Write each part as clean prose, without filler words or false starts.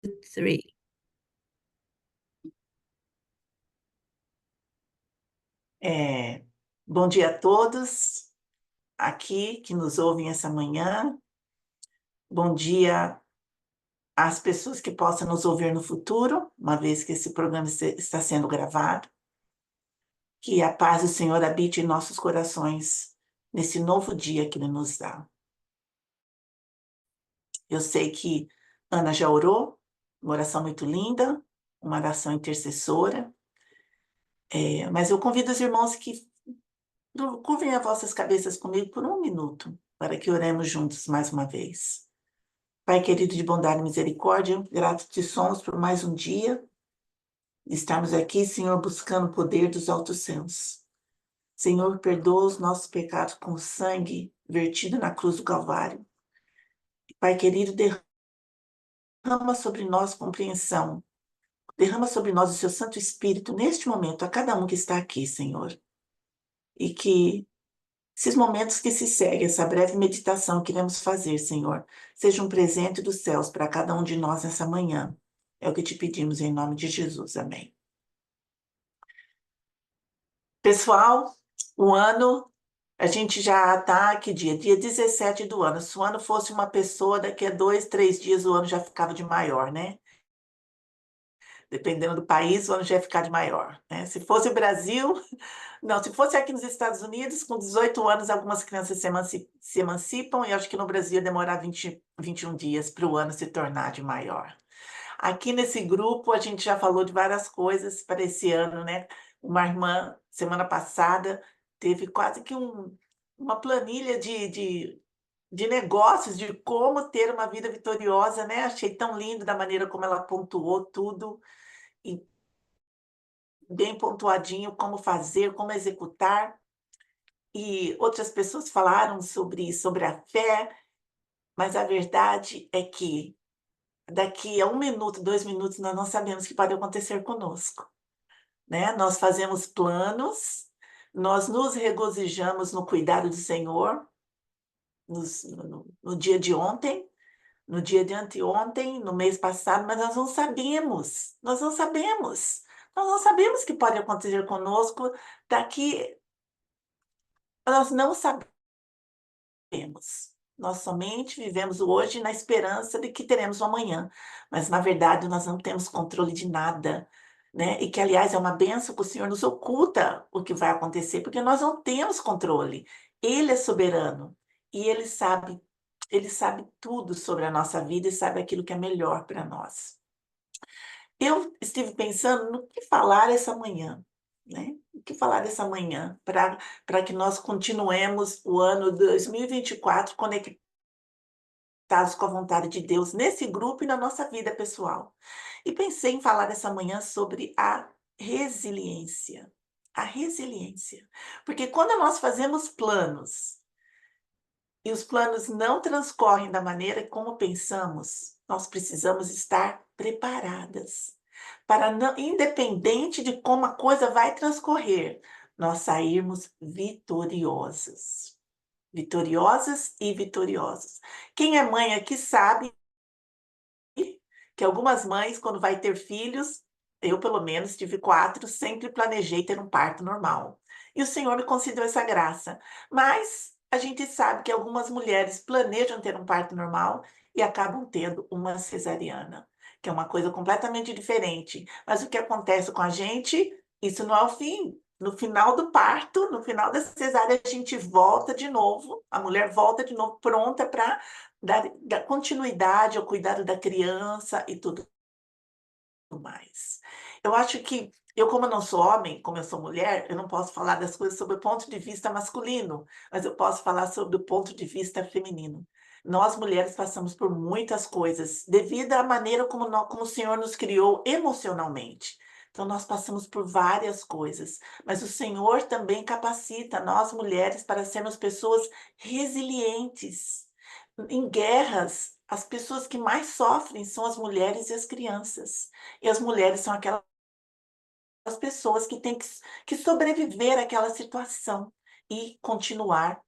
Three. É, bom dia a todos aqui que nos ouvem essa manhã. Bom dia às pessoas que possam nos ouvir no futuro, uma vez que esse programa está sendo gravado. Que a paz do Senhor habite em nossos corações nesse novo dia que Ele nos dá. Eu sei que Ana já orou, uma oração muito linda, uma oração intercessora, mas eu convido os irmãos que curvem as vossas cabeças comigo por um minuto, para que oremos juntos mais uma vez. Pai querido de bondade e misericórdia, gratos te somos por mais um dia. Estamos aqui, Senhor, buscando o poder dos altos céus. Senhor, perdoa os nossos pecados com o sangue vertido na cruz do Calvário. Pai querido, derrama sobre nós compreensão. Derrama sobre nós o seu Santo Espírito neste momento, a cada um que está aqui, Senhor. E que esses momentos que se seguem, essa breve meditação que iremos fazer, Senhor, seja um presente dos céus para cada um de nós nessa manhã. É o que te pedimos em nome de Jesus. Amém. Pessoal, o ano, a gente já está aqui dia 17 do ano. Se o ano fosse uma pessoa, daqui a 2, 3 dias o ano já ficava de maior, né? Dependendo do país, o ano já ia ficar de maior, né? Se fosse o Brasil, não, se fosse aqui nos Estados Unidos, com 18 anos, algumas crianças se emancipam, e acho que no Brasil ia demorar 21 dias para o ano se tornar de maior. Aqui nesse grupo, a gente já falou de várias coisas para esse ano, né? Uma irmã, semana passada, teve quase que uma planilha de negócios, de como ter uma vida vitoriosa, né? Achei tão lindo da maneira como ela pontuou tudo, e bem pontuadinho, como fazer, como executar. E outras pessoas falaram sobre a fé, mas a verdade é que daqui a 1 minuto, 2 minutos, nós não sabemos o que pode acontecer conosco, né? Nós fazemos planos, nós nos regozijamos no cuidado do Senhor, no dia de ontem, no dia de anteontem, no mês passado, mas nós não sabemos o que pode acontecer conosco daqui, nós não sabemos. Nós somente vivemos o hoje na esperança de que teremos o amanhã, mas na verdade nós não temos controle de nada, né? E que, aliás, é uma bênção que o Senhor nos oculta o que vai acontecer, porque nós não temos controle. Ele é soberano e ele sabe tudo sobre a nossa vida e sabe aquilo que é melhor para nós. Eu estive pensando no que falar essa manhã, né? O que falar essa manhã para que nós continuemos o ano 2024 conectados com a vontade de Deus nesse grupo e na nossa vida pessoal. E pensei em falar essa manhã sobre a resiliência. A resiliência. Porque quando nós fazemos planos e os planos não transcorrem da maneira como pensamos, nós precisamos estar preparadas para, não, independente de como a coisa vai transcorrer, nós sairmos vitoriosas. Vitoriosas e vitoriosos. Quem é mãe aqui sabe que algumas mães, quando vai ter filhos, eu pelo menos tive 4, sempre planejei ter um parto normal. E o Senhor me concedeu essa graça. Mas a gente sabe que algumas mulheres planejam ter um parto normal e acabam tendo uma cesariana, que é uma coisa completamente diferente. Mas o que acontece com a gente, isso não é o fim. No final do parto, no final da cesárea, a gente volta de novo, a mulher volta de novo pronta para dar continuidade ao cuidado da criança e tudo mais. Eu acho que eu, como não sou homem, como eu sou mulher, eu não posso falar das coisas sob o ponto de vista masculino, mas eu posso falar sobre o ponto de vista feminino. Nós mulheres passamos por muitas coisas devido à maneira como o Senhor nos criou emocionalmente. Então nós passamos por várias coisas, mas o Senhor também capacita nós mulheres para sermos pessoas resilientes. Em guerras, as pessoas que mais sofrem são as mulheres e as crianças. E as mulheres são aquelas pessoas que têm que sobreviver àquela situação e continuar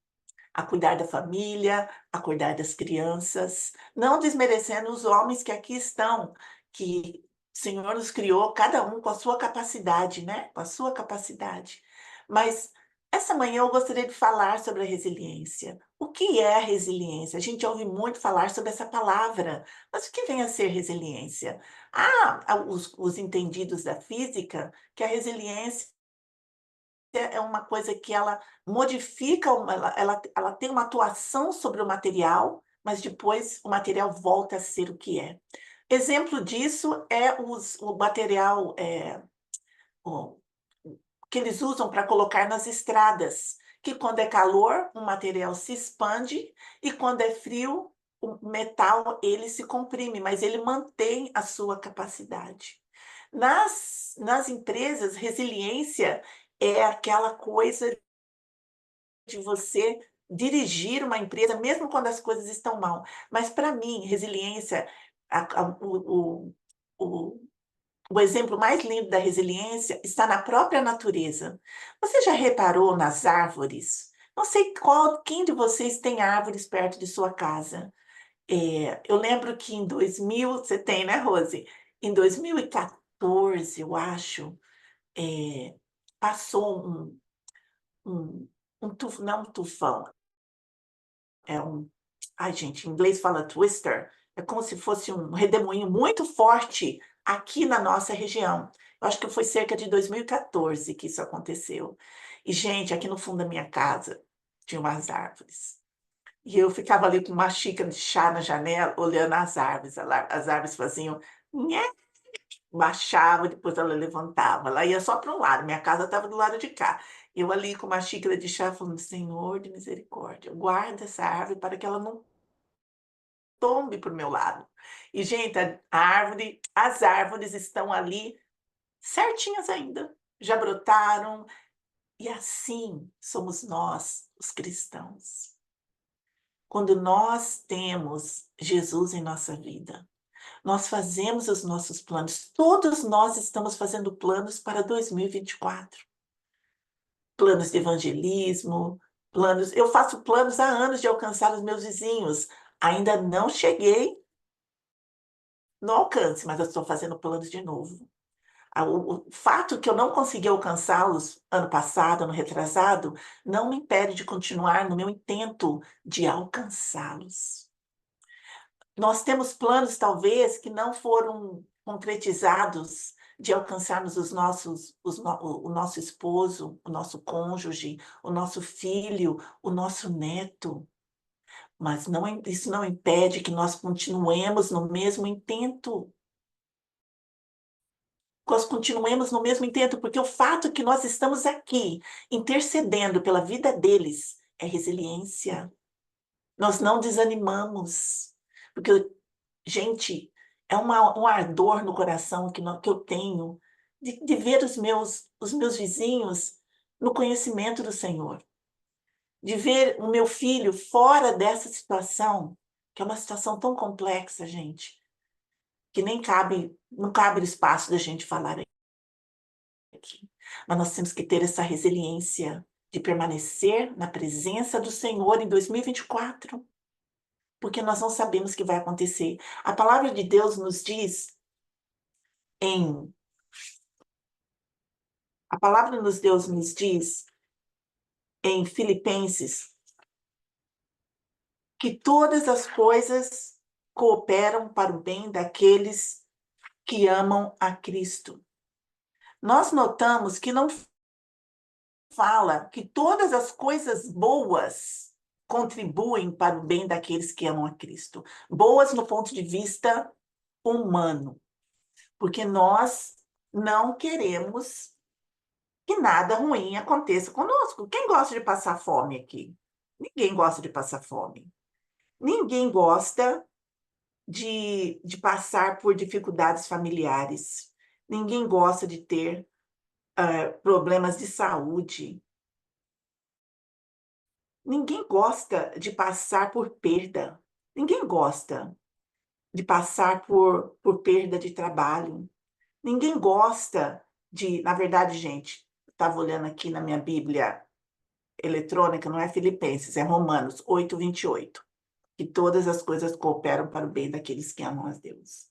a cuidar da família, a cuidar das crianças, não desmerecendo os homens que aqui estão, que o Senhor nos criou, cada um com a sua capacidade, né? Com a sua capacidade. Mas essa manhã eu gostaria de falar sobre a resiliência. O que é a resiliência? A gente ouve muito falar sobre essa palavra, mas o que vem a ser resiliência? Os entendidos da física que a resiliência é uma coisa que ela modifica, ela tem uma atuação sobre o material, mas depois o material volta a ser o que é. Exemplo disso é o material, o que eles usam para colocar nas estradas, que quando é calor, o material se expande e quando é frio, o metal ele se comprime, mas ele mantém a sua capacidade. Nas empresas, resiliência é aquela coisa de você dirigir uma empresa, mesmo quando as coisas estão mal. Mas para mim, resiliência, o o exemplo mais lindo da resiliência está na própria natureza. Você já reparou nas árvores? Não sei quem de vocês tem árvores perto de sua casa. Eu lembro que em 2000, você tem, né, Rose? Em 2014, eu acho, passou um, não um tufão, é um, ai gente, em inglês fala twister, é como se fosse um redemoinho muito forte aqui na nossa região. Eu acho que foi cerca de 2014 que isso aconteceu. E, gente, aqui no fundo da minha casa tinha umas árvores. E eu ficava ali com uma xícara de chá na janela, olhando as árvores. As árvores faziam nhé, baixava, depois ela levantava. Ela ia só para um lado, minha casa estava do lado de cá. Eu ali com uma xícara de chá, falando: Senhor de misericórdia, guarda essa árvore para que ela não tombe para o meu lado. E, gente, as árvores estão ali certinhas ainda, já brotaram, e assim somos nós, os cristãos. Quando nós temos Jesus em nossa vida, nós fazemos os nossos planos, todos nós estamos fazendo planos para 2024. Planos de evangelismo, planos. Eu faço planos há anos de alcançar os meus vizinhos. Ainda não cheguei no alcance, mas eu estou fazendo planos de novo. O fato que eu não consegui alcançá-los ano passado, ano retrasado, não me impede de continuar no meu intento de alcançá-los. Nós temos planos, talvez, que não foram concretizados de alcançarmos o nosso esposo, o nosso cônjuge, o nosso filho, o nosso neto. Mas isso não impede que nós continuemos no mesmo intento. Nós continuemos no mesmo intento, porque o fato que nós estamos aqui intercedendo pela vida deles é resiliência. Nós não desanimamos, porque, gente, é um ardor no coração que eu tenho de ver os meus vizinhos no conhecimento do Senhor, de ver o meu filho fora dessa situação, que é uma situação tão complexa, gente, que nem cabe, não cabe o espaço da gente falar aqui. Mas nós temos que ter essa resiliência de permanecer na presença do Senhor em 2024, porque nós não sabemos o que vai acontecer. A palavra de Deus nos diz em a palavra de Deus nos diz em Filipenses que todas as coisas cooperam para o bem daqueles que amam a Cristo. Nós notamos que não fala que todas as coisas boas contribuem para o bem daqueles que amam a Cristo. Boas no ponto de vista humano, porque nós não queremos que nada ruim aconteça conosco. Quem gosta de passar fome aqui? Ninguém gosta de passar fome. Ninguém gosta de passar por dificuldades familiares. Ninguém gosta de ter problemas de saúde. Ninguém gosta de passar por perda. Ninguém gosta de passar por perda de trabalho. Ninguém gosta na verdade, gente, estava olhando aqui na minha Bíblia eletrônica, não é Filipenses, é Romanos 8:28, que todas as coisas cooperam para o bem daqueles que amam a Deus.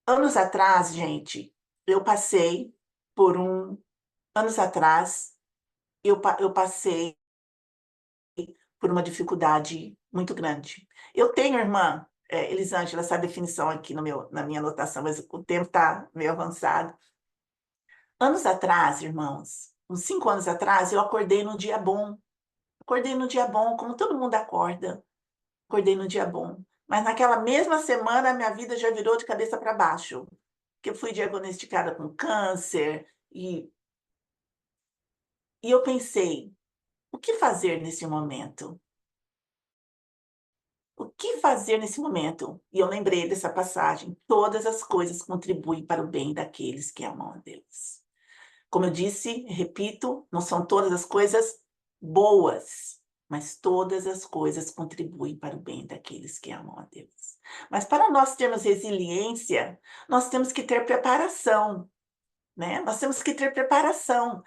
Anos atrás, gente, eu passei por um anos atrás, eu passei por uma dificuldade muito grande. Eu tenho irmã, Elisângela, essa definição aqui no meu na minha anotação, mas o tempo está meio avançado. Anos atrás, irmãos, uns 5 anos atrás, eu acordei num dia bom. Acordei num dia bom, como todo mundo acorda. Acordei num dia bom. Mas naquela mesma semana, a minha vida já virou de cabeça para baixo. Que eu fui diagnosticada com câncer, e eu pensei: "O que fazer nesse momento? O que fazer nesse momento?" E eu lembrei dessa passagem: "Todas as coisas contribuem para o bem daqueles que amam a Deus." Como eu disse, repito, não são todas as coisas boas, mas todas as coisas contribuem para o bem daqueles que amam a Deus. Mas para nós termos resiliência, nós temos que ter preparação, né? Nós temos que ter preparação.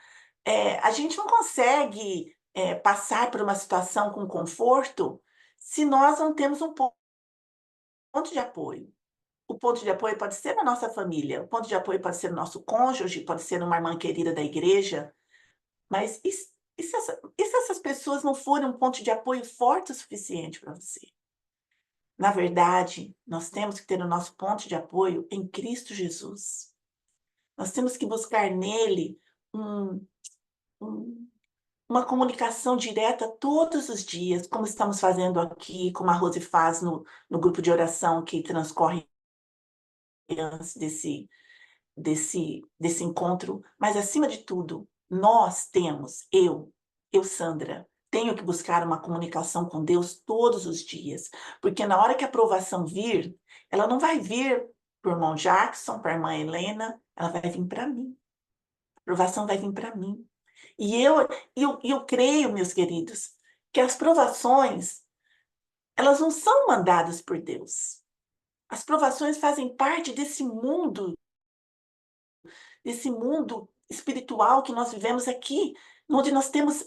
A gente não consegue, passar por uma situação com conforto se nós não temos um ponto de apoio. O ponto de apoio pode ser na nossa família, o ponto de apoio pode ser o nosso cônjuge, pode ser uma irmã querida da igreja, mas e se essas pessoas não forem um ponto de apoio forte o suficiente para você? Na verdade, nós temos que ter o nosso ponto de apoio em Cristo Jesus. Nós temos que buscar nele um um uma comunicação direta todos os dias, como estamos fazendo aqui, como a Rose faz no grupo de oração que transcorre antes desse encontro, mas acima de tudo, nós temos, eu, Sandra, tenho que buscar uma comunicação com Deus todos os dias, porque na hora que a aprovação vir, ela não vai vir para o irmão Jackson, para a irmã Helena, ela vai vir para mim. A aprovação vai vir para mim. E eu creio, meus queridos, que as provações, elas não são mandadas por Deus. As provações fazem parte desse mundo espiritual que nós vivemos aqui, onde nós temos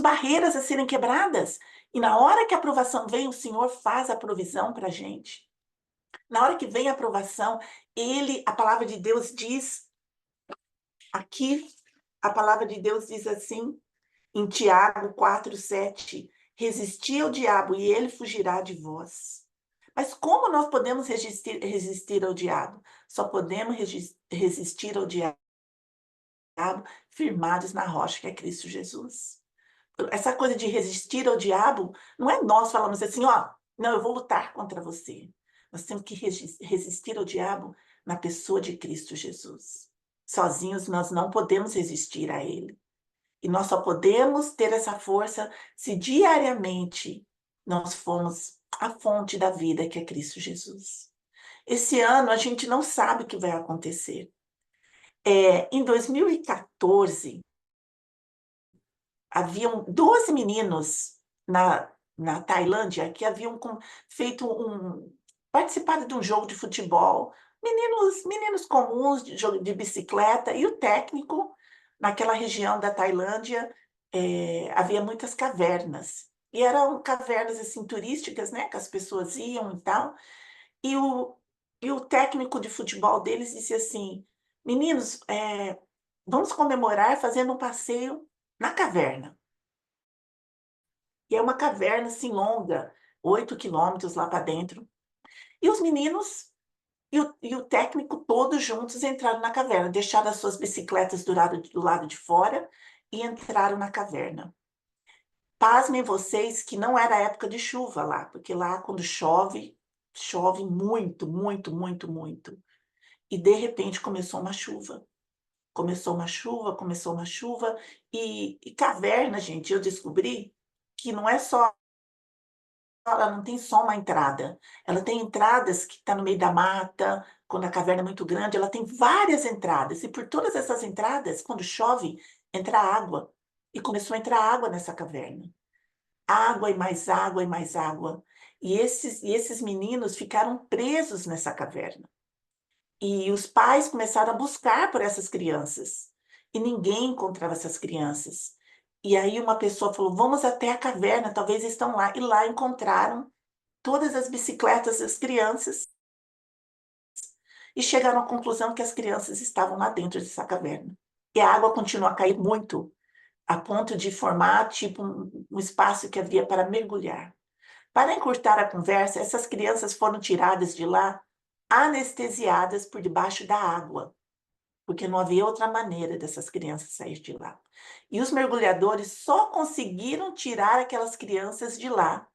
barreiras a serem quebradas. E na hora que a aprovação vem, o Senhor faz a provisão para a gente. Na hora que vem a aprovação, a palavra de Deus diz aqui, a palavra de Deus diz assim, em Tiago 4:7, resisti ao diabo e ele fugirá de vós. Mas como nós podemos resistir ao diabo? Só podemos resistir ao diabo firmados na rocha que é Cristo Jesus. Essa coisa de resistir ao diabo, não é nós falamos assim, ó, não, eu vou lutar contra você. Nós temos que resistir ao diabo na pessoa de Cristo Jesus. Sozinhos nós não podemos resistir a ele. E nós só podemos ter essa força se diariamente nós formos a fonte da vida que é Cristo Jesus. Esse ano a gente não sabe o que vai acontecer. Em 2014, haviam 12 meninos na Tailândia que haviam feito participado de um jogo de futebol, meninos comuns de jogo de bicicleta, e o técnico, naquela região da Tailândia, havia muitas cavernas. E eram cavernas assim turísticas, né, que as pessoas iam e tal. E o, e o técnico de futebol deles disse assim: "Meninos, vamos comemorar fazendo um passeio na caverna." E é uma caverna, assim, longa, 8 quilômetros lá para dentro. E os meninos e o técnico todos juntos entraram na caverna, deixaram as suas bicicletas do lado de fora e entraram na caverna. Pasmem vocês que não era época de chuva lá, porque lá quando chove, chove muito, muito, muito, muito. E de repente começou uma chuva. Começou uma chuva, e caverna, gente, eu descobri que não é só ela não tem só uma entrada, ela tem entradas que está no meio da mata, quando a caverna é muito grande, ela tem várias entradas, e por todas essas entradas, quando chove, entra água, e começou a entrar água nessa caverna. Água e mais água e mais água. E esses meninos ficaram presos nessa caverna. E os pais começaram a buscar por essas crianças, e ninguém encontrava essas crianças. E aí uma pessoa falou: "Vamos até a caverna, talvez estão lá", e lá encontraram todas as bicicletas das crianças, e chegaram à conclusão que as crianças estavam lá dentro dessa caverna. E a água continuou a cair muito, a ponto de formar tipo um espaço que havia para mergulhar. Para encurtar a conversa, essas crianças foram tiradas de lá anestesiadas por debaixo da água, porque não havia outra maneira dessas crianças sair de lá. E os mergulhadores só conseguiram tirar aquelas crianças de lá,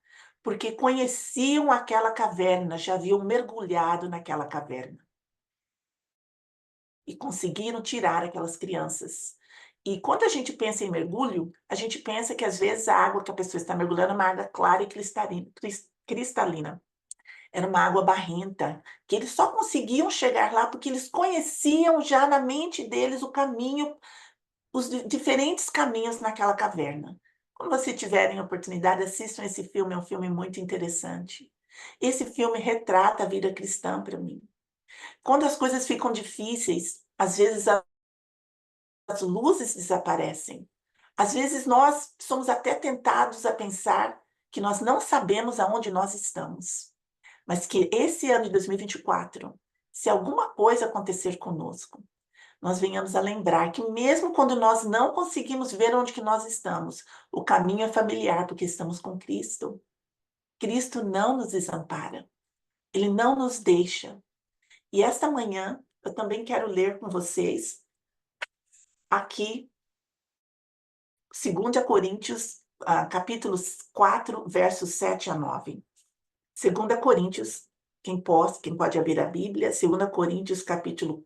porque conheciam aquela caverna, já haviam mergulhado naquela caverna. E conseguiram tirar aquelas crianças. E quando a gente pensa em mergulho, a gente pensa que às vezes a água que a pessoa está mergulhando é uma água clara e cristalina. Era uma água barrenta, que eles só conseguiam chegar lá porque eles conheciam já na mente deles o caminho, os diferentes caminhos naquela caverna. Quando vocês tiverem oportunidade, assistam esse filme, é um filme muito interessante. Esse filme retrata a vida cristã para mim. Quando as coisas ficam difíceis, às vezes as luzes desaparecem. Às vezes nós somos até tentados a pensar que nós não sabemos aonde nós estamos. Mas que esse ano de 2024, se alguma coisa acontecer conosco, nós venhamos a lembrar que mesmo quando nós não conseguimos ver onde que nós estamos, o caminho é familiar, porque estamos com Cristo. Cristo não nos desampara. Ele não nos deixa. E esta manhã, eu também quero ler com vocês aqui, 2 Coríntios, capítulos 4, versos 7 a 9. 2 Coríntios, quem pode abrir a Bíblia, 2 Coríntios, capítulo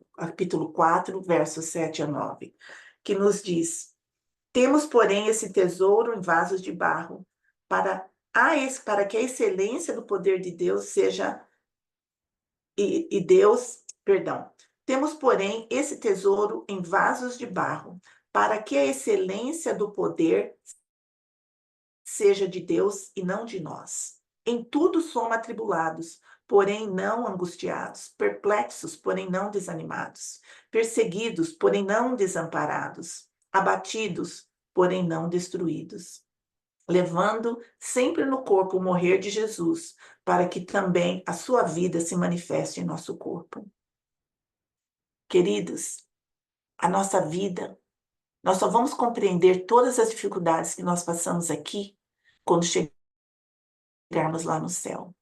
4, versos 7 a 9, que nos diz: temos, porém, esse tesouro em vasos de barro, para que a excelência do poder de Deus seja, temos, porém, esse tesouro em vasos de barro, para que a excelência do poder seja de Deus e não de nós. Em tudo somos atribulados, porém não angustiados, perplexos, porém não desanimados, perseguidos, porém não desamparados, abatidos, porém não destruídos, levando sempre no corpo o morrer de Jesus, para que também a sua vida se manifeste em nosso corpo. Queridos, a nossa vida, nós só vamos compreender todas as dificuldades que nós passamos aqui quando chegarmos lá no céu.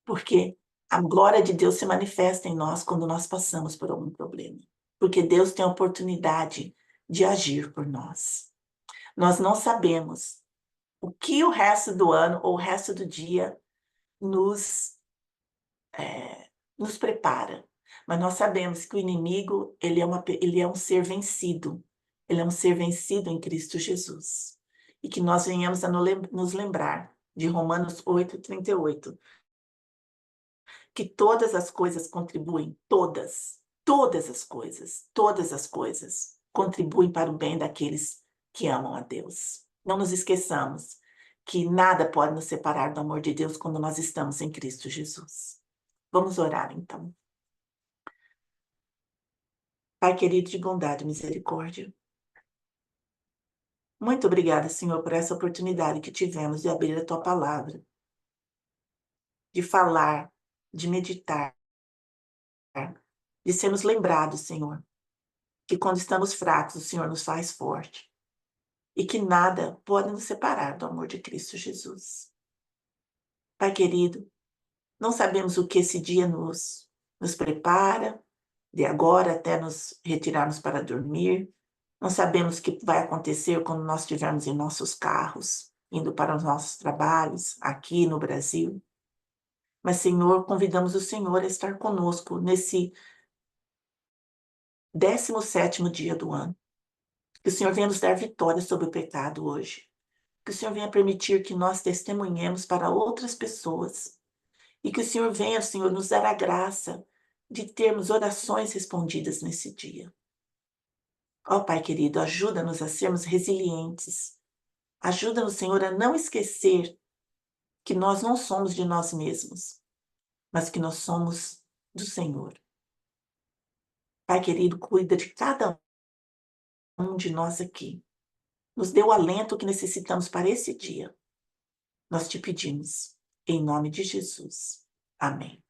Porque a glória de Deus se manifesta em nós quando nós passamos por algum problema. Porque Deus tem a oportunidade de agir por nós. Nós não sabemos o que o resto do ano ou o resto do dia nos, nos prepara. Mas nós sabemos que o inimigo, ele é um ser vencido. Ele é um ser vencido em Cristo Jesus. E que nós venhamos a nos lembrar de Romanos 8:38, que todas as coisas contribuem, todas as coisas contribuem para o bem daqueles que amam a Deus. Não nos esqueçamos que nada pode nos separar do amor de Deus quando nós estamos em Cristo Jesus. Vamos orar, então. Pai querido de bondade e misericórdia, muito obrigada, Senhor, por essa oportunidade que tivemos de abrir a Tua palavra, de falar, de meditar, de sermos lembrados, Senhor, que quando estamos fracos, o Senhor nos faz forte e que nada pode nos separar do amor de Cristo Jesus. Pai querido, não sabemos o que esse dia nos prepara, de agora até nos retirarmos para dormir. Não sabemos o que vai acontecer quando nós estivermos em nossos carros, indo para os nossos trabalhos, aqui no Brasil. Mas, Senhor, convidamos o Senhor a estar conosco nesse 17º dia do ano. Que o Senhor venha nos dar vitória sobre o pecado hoje. Que o Senhor venha permitir que nós testemunhemos para outras pessoas. E que o Senhor venha, Senhor, nos dar a graça de termos orações respondidas nesse dia. Ó Pai querido, ajuda-nos a sermos resilientes. Ajuda-nos, Senhor, a não esquecer que nós não somos de nós mesmos, mas que nós somos do Senhor. Pai querido, cuida de cada um de nós aqui. Nos dê o alento que necessitamos para esse dia. Nós te pedimos, em nome de Jesus. Amém.